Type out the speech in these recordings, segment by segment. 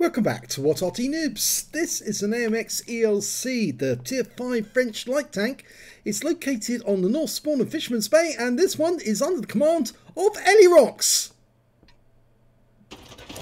Welcome back to What Arty Noobs. This is an AMX ELC, the Tier 5 French light tank. It's located on the north spawn of Fisherman's Bay, and this one is under the command of Elirox.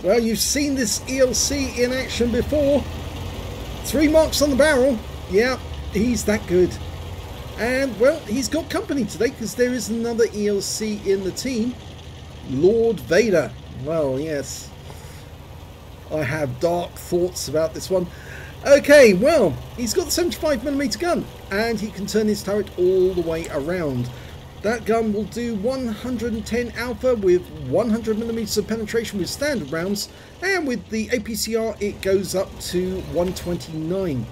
Well, you've seen this ELC in action before. 3 marks on the barrel. Yeah, he's that good. And, well, he's got company today because there is another ELC in the team. Lord Vader. Well, yes. I have dark thoughts about this one. Okay, well, he's got the 75mm gun and he can turn his turret all the way around. That gun will do 110 alpha with 100mm of penetration with standard rounds, and with the APCR it goes up to 129.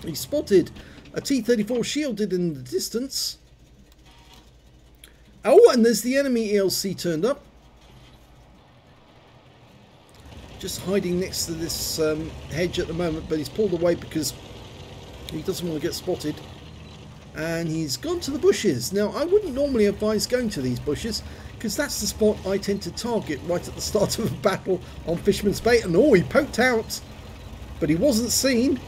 He spotted a T-34 shielded in the distance. Oh, and there's the enemy ELC turned up. Just hiding next to this hedge at the moment, but he's pulled away because he doesn't want to get spotted. And he's gone to the bushes. Now, I wouldn't normally advise going to these bushes because that's the spot I tend to target right at the start of a battle on Fisherman's Bay. And oh, he poked out, but he wasn't seen.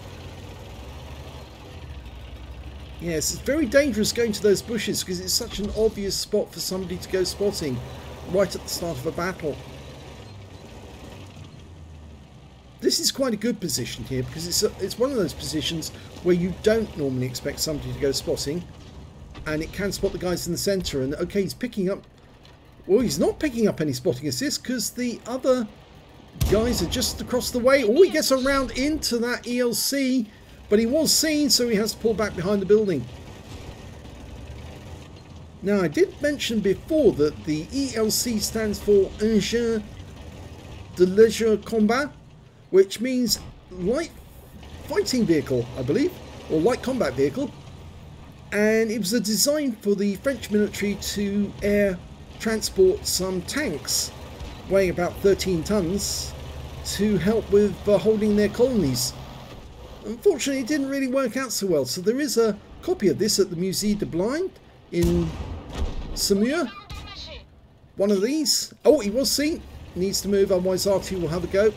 Yes, it's very dangerous going to those bushes because it's such an obvious spot for somebody to go spotting right at the start of a battle. This is quite a good position here because it's one of those positions where you don't normally expect somebody to go spotting, and it can spot the guys in the centre. And okay, he's picking up, well, he's not picking up any spotting assist because the other guys are just across the way. Oh, he gets around into that ELC, but he was seen, so he has to pull back behind the building. Now, I did mention before that the ELC stands for Engin de Léger Combat, which means light fighting vehicle, I believe, or light combat vehicle. And it was a design for the French military to air transport some tanks weighing about 13 tons to help with holding their colonies. Unfortunately, it didn't really work out so well, so there is a copy of this at the Musée de Blind in Saumur. One of these. Oh, he was seen. Needs to move, otherwise Arty will have a go.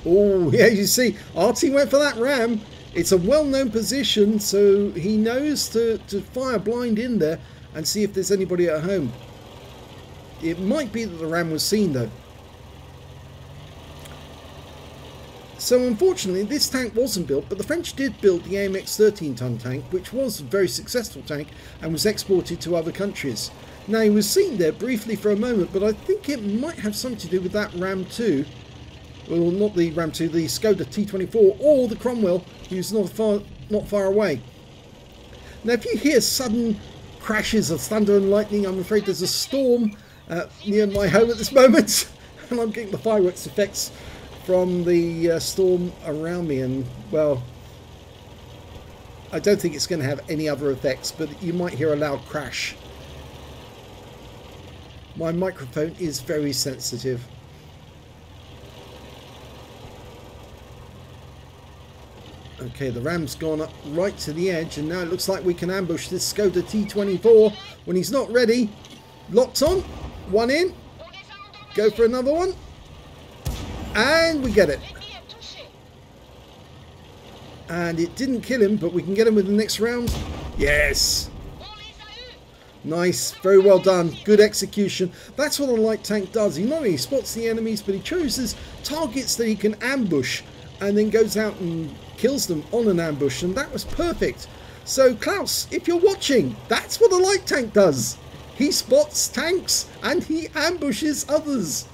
Oh, yeah, you see, Arty went for that ram. It's a well-known position, so he knows to fire blind in there and see if there's anybody at home. It might be that the ram was seen, though. So, unfortunately, this tank wasn't built, but the French did build the AMX 13-ton tank, which was a very successful tank and was exported to other countries. Now, he was seen there briefly for a moment, but I think it might have something to do with that Ram 2. Well, not the Ram 2, the Skoda T24 or the Cromwell, who's not far away. Now, if you hear sudden crashes of thunder and lightning, I'm afraid there's a storm near my home at this moment, and I'm getting the fireworks effects from the storm around me. And, well, I don't think it's going to have any other effects, but you might hear a loud crash. My microphone is very sensitive. Okay, the ram's gone up right to the edge, and now it looks like we can ambush this Skoda T24 when he's not ready. Locked on, one in, go for another one, and we get it. And it didn't kill him, but we can get him with the next round. Yes. Nice, very well done, good execution. That's what a light tank does. He not only spots the enemies, but he chooses targets that he can ambush and then goes out and kills them on an ambush, and that was perfect. So Klaus, if you're watching, that's what a light tank does. He spots tanks and he ambushes others.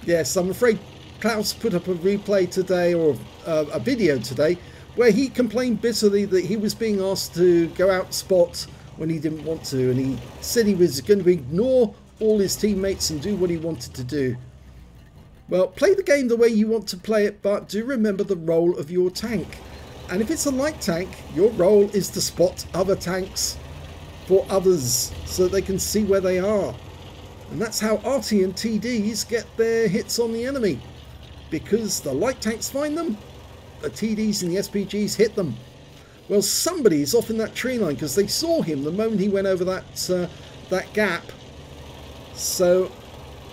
Yes, I'm afraid Klaus put up a replay today, or a video today, where he complained bitterly that he was being asked to go out spot when he didn't want to, and he said he was going to ignore all his teammates and do what he wanted to do. Well, play the game the way you want to play it, but do remember the role of your tank. And if it's a light tank, your role is to spot other tanks for others so that they can see where they are. And that's how Arty and TDs get their hits on the enemy. Because the light tanks find them, the TDs and the SPGs hit them. Well, somebody's off in that tree line because they saw him the moment he went over that gap. So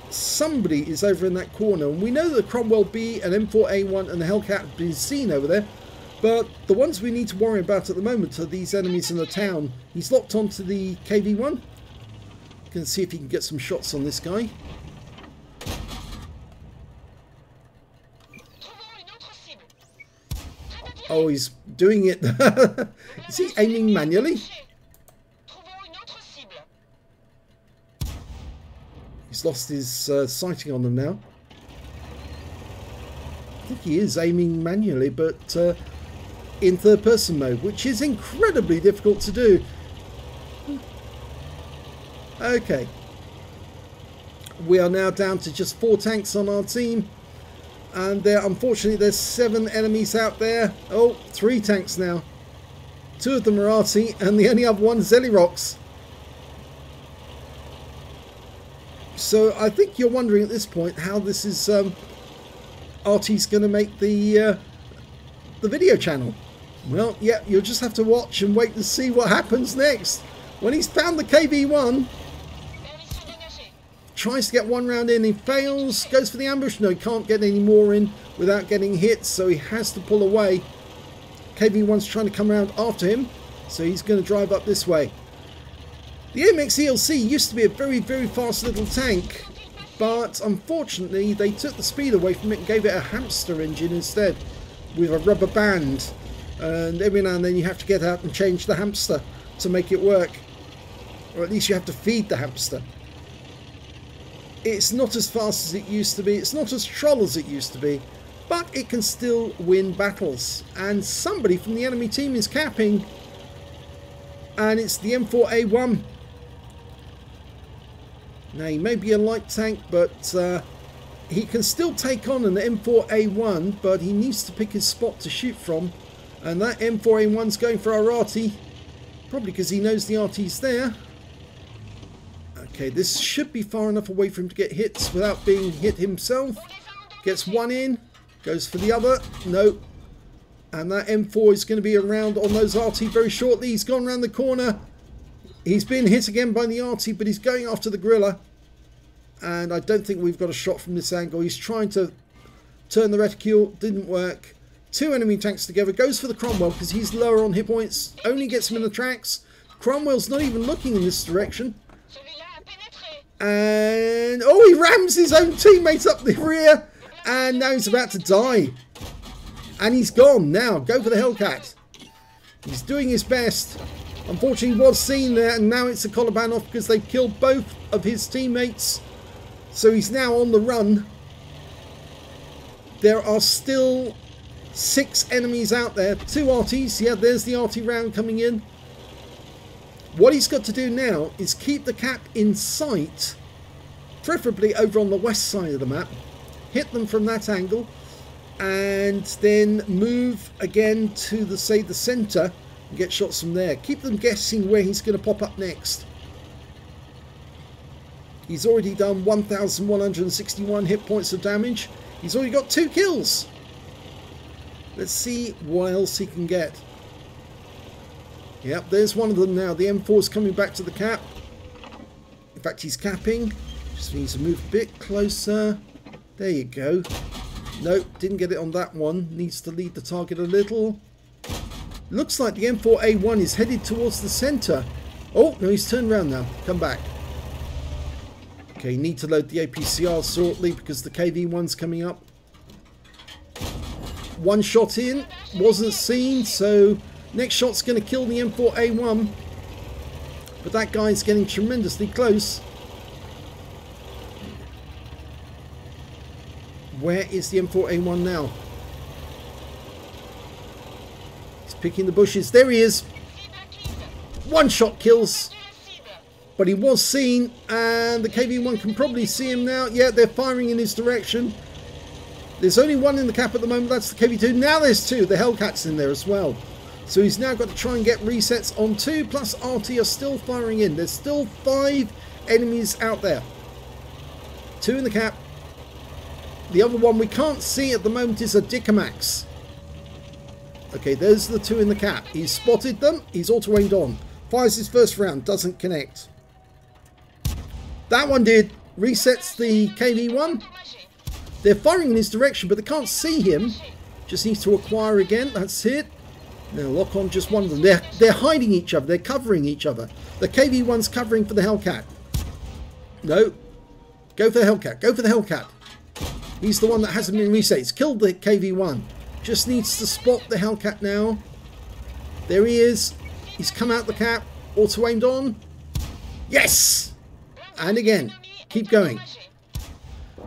somebody is over in that corner, and we know that Cromwell B and M4A1 and the Hellcat have been seen over there, but the ones we need to worry about at the moment are these enemies in the town. He's locked onto the KV1. Gonna see if he can get some shots on this guy. Oh, he's doing it. Is he aiming manually? He's lost his sighting on them now. I think he is aiming manually, but in third person mode, which is incredibly difficult to do. Okay. We are now down to just 4 tanks on our team. And unfortunately there's 7 enemies out there. Oh, 3 tanks now. 2 of them are Arty, and the only other one is Elirox. So I think you're wondering at this point how this is Arty's going to make the video channel. Well, yeah, you'll just have to watch and wait to see what happens next. When he's found the KV1, tries to get 1 round in, he fails, goes for the ambush. No, he can't get any more in without getting hit, so he has to pull away. KV1's trying to come around after him, so he's going to drive up this way. The AMX ELC used to be a very, very fast little tank, but unfortunately they took the speed away from it and gave it a hamster engine instead, with a rubber band, and every now and then you have to get out and change the hamster to make it work, or at least you have to feed the hamster. It's not as fast as it used to be, it's not as troll as it used to be, but it can still win battles. And somebody from the enemy team is capping, and it's the M4A1. Now, he may be a light tank, but he can still take on an M4A1, but he needs to pick his spot to shoot from. And that M4A1's going for our Arty, probably because he knows the Arty's there. Okay, this should be far enough away for him to get hits without being hit himself. Gets 1 in, goes for the other, no. And that M4 is going to be around on those Arty very shortly. He's gone around the corner. He's been hit again by the Arty, but he's going after the Gorilla. And I don't think we've got a shot from this angle. He's trying to turn the reticule, didn't work. 2 enemy tanks together, goes for the Cromwell because he's lower on hit points, only gets him in the tracks. Cromwell's not even looking in this direction. And oh, he rams his own teammates up the rear, and now he's about to die. And he's gone now. Go for the Hellcat. He's doing his best. Unfortunately, he was seen there, and now it's a Colaban off because they've killed both of his teammates. So he's now on the run. There are still 6 enemies out there. 2 Artys. Yeah, there's the Arty round coming in. What he's got to do now is keep the cap in sight, preferably over on the west side of the map. Hit them from that angle, and then move again to the centre and get shots from there. Keep them guessing where he's going to pop up next. He's already done 1,161 hit points of damage. He's already got 2 kills. Let's see what else he can get. Yep, there's one of them now. The M4's coming back to the cap. In fact, he's capping. Just needs to move a bit closer. There you go. Nope, didn't get it on that one. Needs to lead the target a little. Looks like the M4A1 is headed towards the centre. Oh, no, he's turned around now. Come back. Okay, need to load the APCR shortly because the KV1's coming up. 1 shot in. Wasn't seen, so next shot's going to kill the M4A1. But that guy's getting tremendously close. Where is the M4A1 now? He's picking the bushes. There he is. 1 shot kills. But he was seen, and the KV1 can probably see him now. Yeah, they're firing in his direction. There's only 1 in the cap at the moment. That's the KV2. Now there's 2. The Hellcat's in there as well. So he's now got to try and get resets on 2, plus Arty are still firing in. There's still 5 enemies out there. 2 in the cap. The other one we can't see at the moment is a Dicamax. Okay, there's the 2 in the cap. He's spotted them. He's auto-aimed on. Fires his first round. Doesn't connect. That one did. resets the KV1. They're firing in his direction, but they can't see him. Just needs to acquire again. That's it. Now lock on just one of them. They're hiding each other. They're covering each other. The KV1's covering for the Hellcat. No. Go for the Hellcat. Go for the Hellcat. He's the one that hasn't been reset. He's killed the KV1. Just needs to spot the Hellcat now. There he is. He's come out the cap. Auto aimed on. Yes! And again. Keep going.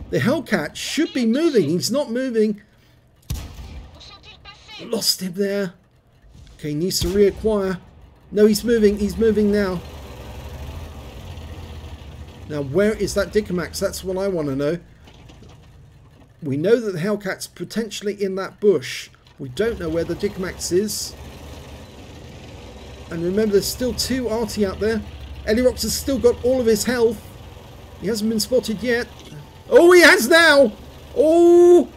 The Hellcat should be moving. He's not moving. Lost him there. Okay, needs to reacquire. No, he's moving. He's moving now. Now, where is that Dicamax? That's what I want to know. We know that the Hellcat's potentially in that bush. We don't know where the Dicamax is. And remember, there's still 2 Arty out there. Elirox has still got all of his health. He hasn't been spotted yet. Oh, he has now! Oh,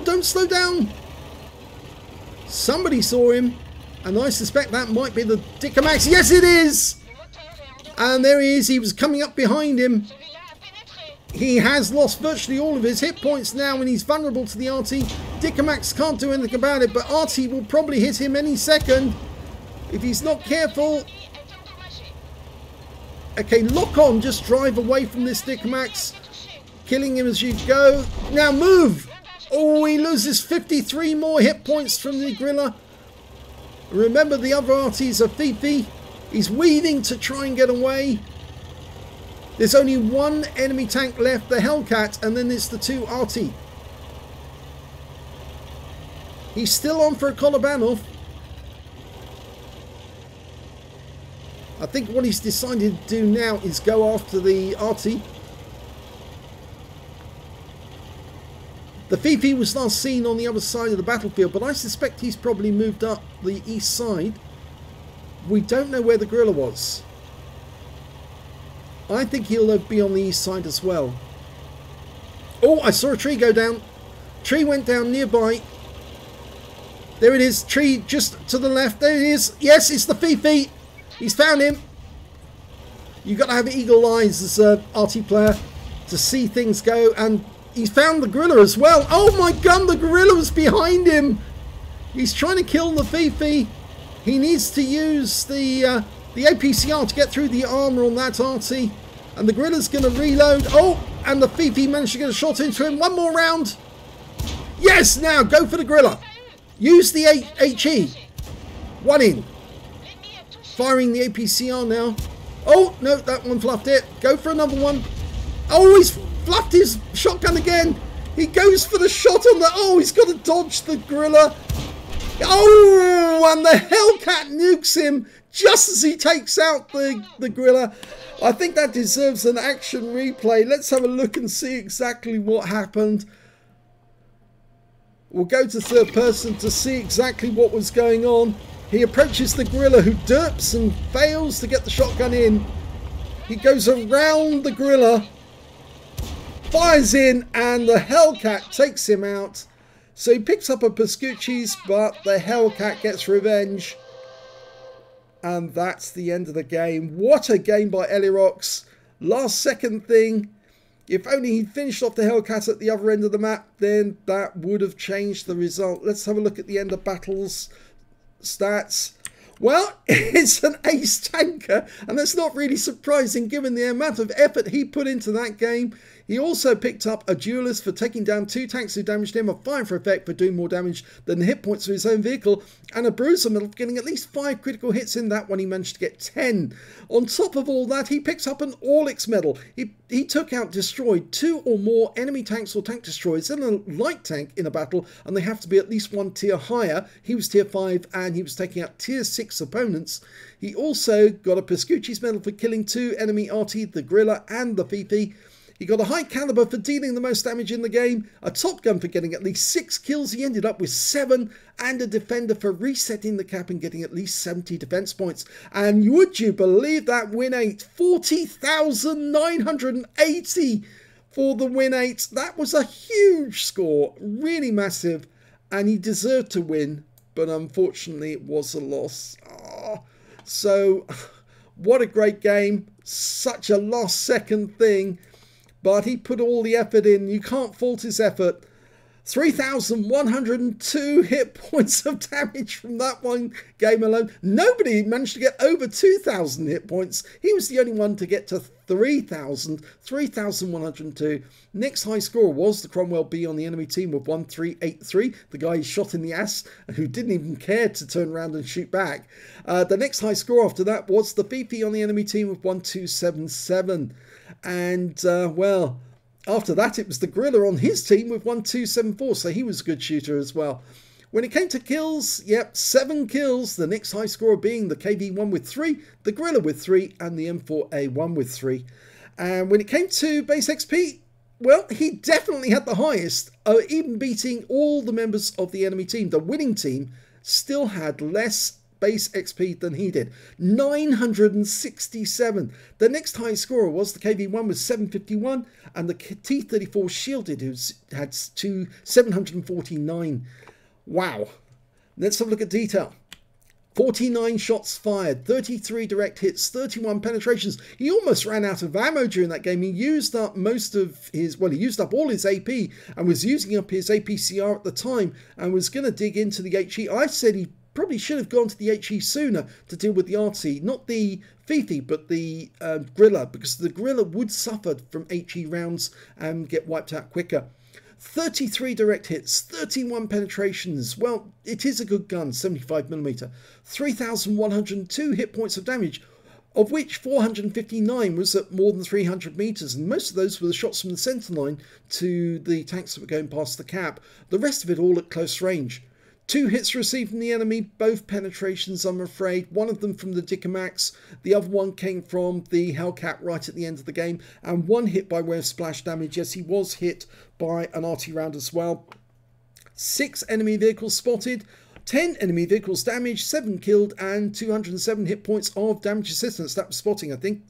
don't slow down. Somebody saw him. And I suspect that might be the Dicamax. Yes, it is! And there he is. He was coming up behind him. He has lost virtually all of his hit points now and he's vulnerable to the Arty. Dicamax can't do anything about it, but Arty will probably hit him any second if he's not careful. Okay, lock on. Just drive away from this Dicamax. Killing him as you go. Now move! Oh, he loses 53 more hit points from the Gorilla. Remember, the other Artys are Fifi. He's weaving to try and get away. There's only one enemy tank left, the Hellcat, and then it's the 2 Arty. He's still on for a Kolobanov. I think what he's decided to do now is go after the Arty. The Fifi was last seen on the other side of the battlefield, but I suspect he's probably moved up the east side. We don't know where the Gorilla was. I think he'll be on the east side as well. Oh, I saw a tree go down. Tree went down nearby. There it is. Tree just to the left. There it is. Yes, it's the Fifi. He's found him. You've got to have eagle eyes as an Arty player to see things go, and he's found the Gorilla as well. Oh my god, the Gorilla was behind him. He's trying to kill the Fifi. He needs to use the APCR to get through the armor on that Arty. And the Gorilla's going to reload. Oh, and the Fifi managed to get a shot into him. One more round. Yes, now go for the Gorilla. Use the HE. One in. Firing the APCR now. Oh, no, that one fluffed it. Go for another one. Oh, he's fluffed his shotgun again. He goes for the shot on the... Oh, he's got to dodge the Gorilla. Oh, and the Hellcat nukes him just as he takes out the Gorilla. I think that deserves an action replay. Let's have a look and see exactly what happened. We'll go to third person to see exactly what was going on. He approaches the Gorilla, who derps and fails to get the shotgun in. He goes around the Gorilla, fires in, and the Hellcat takes him out. So he picks up a Pascucci's, but the Hellcat gets revenge. And that's the end of the game. What a game by Elirox. Last second thing. If only he'd finished off the Hellcat at the other end of the map, then that would have changed the result. Let's have a look at the end of battles stats. Well, it's an ace tanker, and that's not really surprising given the amount of effort he put into that game. He also picked up a duelist for taking down 2 tanks who damaged him, a fire for effect for doing more damage than the hit points of his own vehicle, and a bruiser medal for getting at least 5 critical hits in that one. He managed to get 10. On top of all that, he picks up an Orlik medal. He took out, destroyed 2 or more enemy tanks or tank destroyers in a light tank in a battle, and they have to be at least 1 tier higher. He was tier 5, and he was taking out tier 6 opponents. He also got a Pascucci's medal for killing 2 enemy Arty, the Gorilla and the Fifi. He got a high caliber for dealing the most damage in the game, a top gun for getting at least 6 kills, he ended up with 7, and a defender for resetting the cap and getting at least 70 defense points. And would you believe that win 8? 40,980 for the win 8. That was a huge score, really massive, and he deserved to win, but unfortunately it was a loss. Oh, so what a great game, such a last second thing. but he put all the effort in. You can't fault his effort. 3,102 hit points of damage from that one game alone. Nobody managed to get over 2,000 hit points. He was the only one to get to 3,102. Next high scorer was the Cromwell B on the enemy team with 1383. The guy he shot in the ass and who didn't even care to turn around and shoot back. The next high score after that was the Fifi on the enemy team with 1277. And, well, after that, it was the Gorilla on his team with 1274, so he was a good shooter as well. When it came to kills, yep, 7 kills, the next high scorer being the KV1 with 3, the Gorilla with 3, and the M4A1 with 3. And when it came to base XP, well, he definitely had the highest, even beating all the members of the enemy team. The winning team still had less base XP than he did. 967. The next highest scorer was the KV1 with 751 and the T34 Shielded who had 749. Wow. Let's have a look at detail. 49 shots fired, 33 direct hits, 31 penetrations. He almost ran out of ammo during that game. He used up most of his, well, he used up all his AP and was using up his APCR at the time and was going to dig into the HE. I said he probably should have gone to the HE sooner to deal with the Arty, not the Fifi, but the Gorilla, because the Gorilla would suffer from HE rounds and get wiped out quicker. 33 direct hits, 31 penetrations. Well, it is a good gun, 75mm. 3,102 hit points of damage, of which 459 was at more than 300 meters, and most of those were the shots from the center line to the tanks that were going past the cap. The rest of it all at close range. 2 hits received from the enemy, both penetrations, I'm afraid. One of them from the Dicamax, the other one came from the Hellcat right at the end of the game, and 1 hit by way of splash damage. Yes, he was hit by an Arty round as well. 6 enemy vehicles spotted, 10 enemy vehicles damaged, 7 killed, and 207 hit points of damage assistance. That was spotting, I think.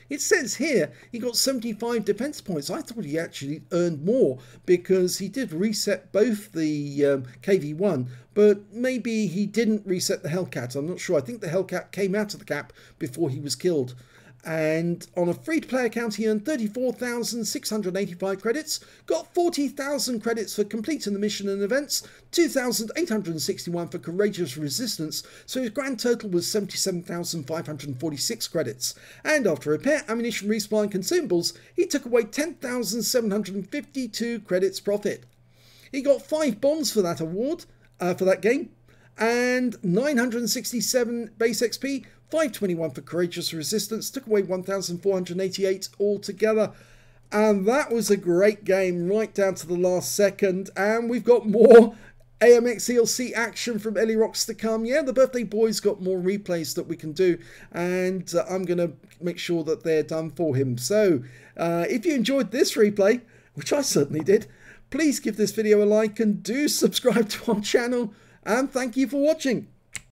It says here he got 75 defense points. I thought he actually earned more because he did reset both the KV1, but maybe he didn't reset the Hellcat. I'm not sure. I think the Hellcat came out of the cap before he was killed. And on a free-to-play account, he earned 34,685 credits, got 40,000 credits for completing the mission and events, 2,861 for courageous resistance, so his grand total was 77,546 credits. And after repair, ammunition, resupply and consumables, he took away 10,752 credits profit. He got 5 bombs for that award, for that game, and 967 base XP, 521 for courageous resistance, took away 1,488 altogether. And that was a great game right down to the last second. And we've got more AMX ELC action from Elirox to come. Yeah, the birthday boy's got more replays that we can do, and I'm going to make sure that they're done for him. So if you enjoyed this replay, which I certainly did, please give this video a like and do subscribe to our channel. And thank you for watching.